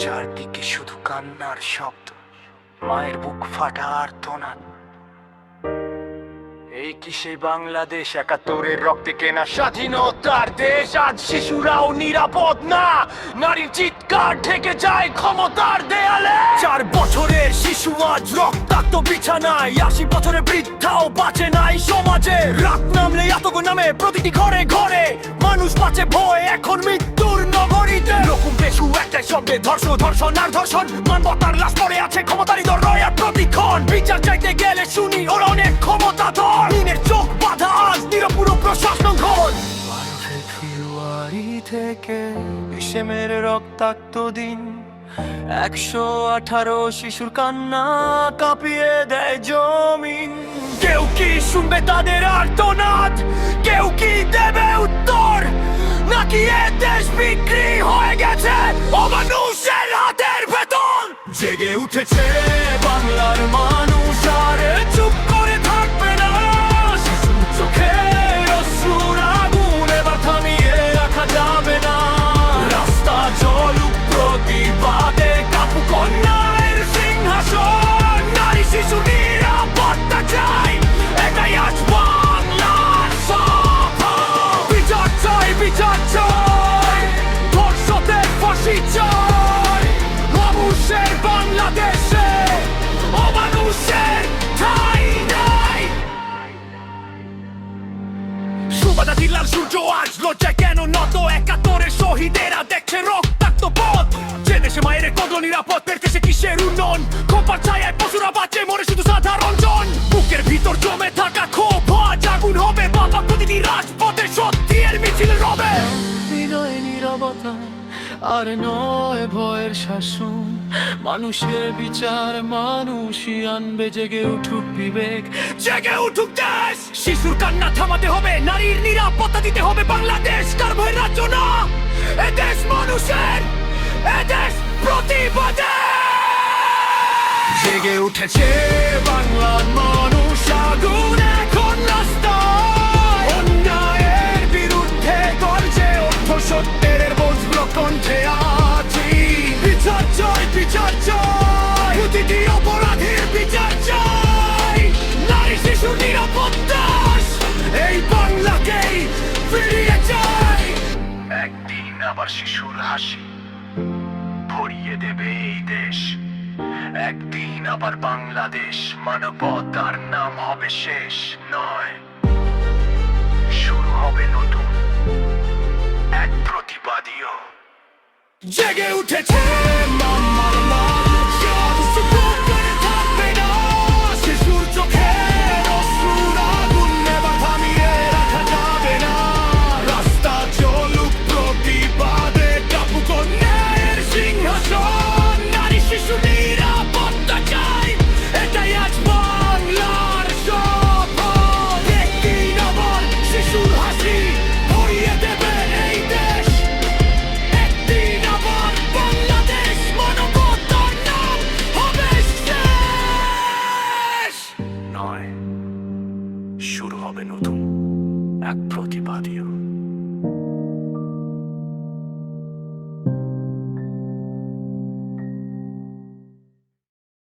চারদিকে শুধু কান্নার শব্দ, মায়ের বুক ফাটা আর্তনাদ। এই কি সেই বাংলাদেশ, ৭১-এর রক্তে কেনা স্বাধীনতার দেশ? আজ শিশুরাও নিরাপদ না, নারীর চিৎকার ঢেকে যায় ক্ষমতার দেয়ালে। ৪ বছরের শিশু আজ রক্তাক্ত বিছানায়, ৮০ বছরের বৃদ্ধাও বাঁচে নাই সমাজে। রাত নামলে আতঙ্ক নামে প্রতিটি ঘরে ঘরে, মানুষ বাঁচে ভয় এখন মৃত্যুর নগরীতে। রকম পেশু একটাই শব্দে, ধর্ষণ ধর্ষণ আর ধর্ষণ। মানবতার লাশ পড়ে আছে ক্ষমতারই দরয় আর প্রতিক্ষণ। বিচার চাইতে গেলে শুনি ওরা অনেক ক্ষমতাধর। দিনের চোখ বাঁধা আজ নিরপুরো প্রশাসন ঘন। ১২ ফেব্রুয়ারি থেকে বিশেমের রক্তাক্ত দিন, ১১৮ শিশুর কান্না কাঁপিয়ে দেয় জমিন। কেউ কি শুনবে তাদের আর্তনাদ? কেউ কি দেবে উত্তর? নাকি এ দেশ বিক্রি হয়ে গেছে অমানুষের হাতের ভেতর? জেগে উঠেছে বাংলার মানুষ, আর চুপ করে থাকবে না। শিশুর চোখের অশ্রুর আগুন এবার থামিয়ে রাখা যাবে না। রাস্তা চলুক প্রতিবাদে, কাপুক অন্যায়ের সিংহাসন। নারী শিশু নিরাপত্তা চাই, এটাই আজ বাংলার শপথ। বিচার চাই, বিচার চাই, ধর্ষকদের ফাঁসি চাই। মানুষের বাংলাদেশে অমানুষের ঠাঁই নাই। সুবাদা দিলার সূর্য আজ লজ্জায় কেন নত? ৭১-এর শহীদেরা দেখছে রক্তাক্ত পথ। যে দেশে মায়ের কদল নিরাপদ, পের দেশে কিসের উন্নয়ন? খোপার ছায়ায় পশুরা বাঁচে, মরে শুধু সাধারণ জন। বুকের ভিতর জমে থাকা ক্ষোভ আজ আগুন হবে। বাবা প্রতিটি রাজপথে সত্যের মিছিল রবে। বিনয় নীরবতা আর নয় ভয়ের শাসন। মানুষের বিচার মানুষই আনবে। জেগে উঠুক বিবেক, জেগে উঠুক দেশ। শিশুর কান্না থামাতে হবে, নারীর নিরাপত্তা দিতে হবে। বাংলাদেশ কার ভয়ের রাজ্য না, এ দেশ মানুষের, এ দেশ প্রতিবাদে। জেগে উঠেছে বাংলার মানুষ, আগুন এখন রাস্তায়। অন্যায়ের বিরুদ্ধে গর্জে ওঠো, সত্যের বজ্র কণ্ঠে আছি। বিচার চাই, বিচার চাই, প্রতিটি অপরাধীর বিচার চাই। নারী শিশু নিরাপত্তা এই বাংলাকেই ফিরিয়ে চাই। একদিন আবার শিশুর হাসি ভরিয়ে দেবে এই দেশ। একদিন আবার বাংলাদেশ, মানবতার নাম হবে শেষ নয়, শুরু হবে নতুন এক প্রতিবাদীও। জেগে উঠেছে মামার মানুষ, চুপ করে থাকবে না। শিশুর চোখের অশ্রুর আগুন এবার থামিয়ে রাখা যাবে না। রাস্তা চলুক প্রতিবাদে, কাপুক অন্যায়ের সিংহাসন। নারী শিশু নিরাপত্তা চাই, এটাই আজ বাংলার শপথ। একদিন আবার শিশুর হাসি ভরিয়ে দেবে এই দেশ। একদিন আবার বাংলাদেশ, মানবতার নাম হবে শেষ নয়, শুরু হবে নতুন এক প্রতিবাদীও।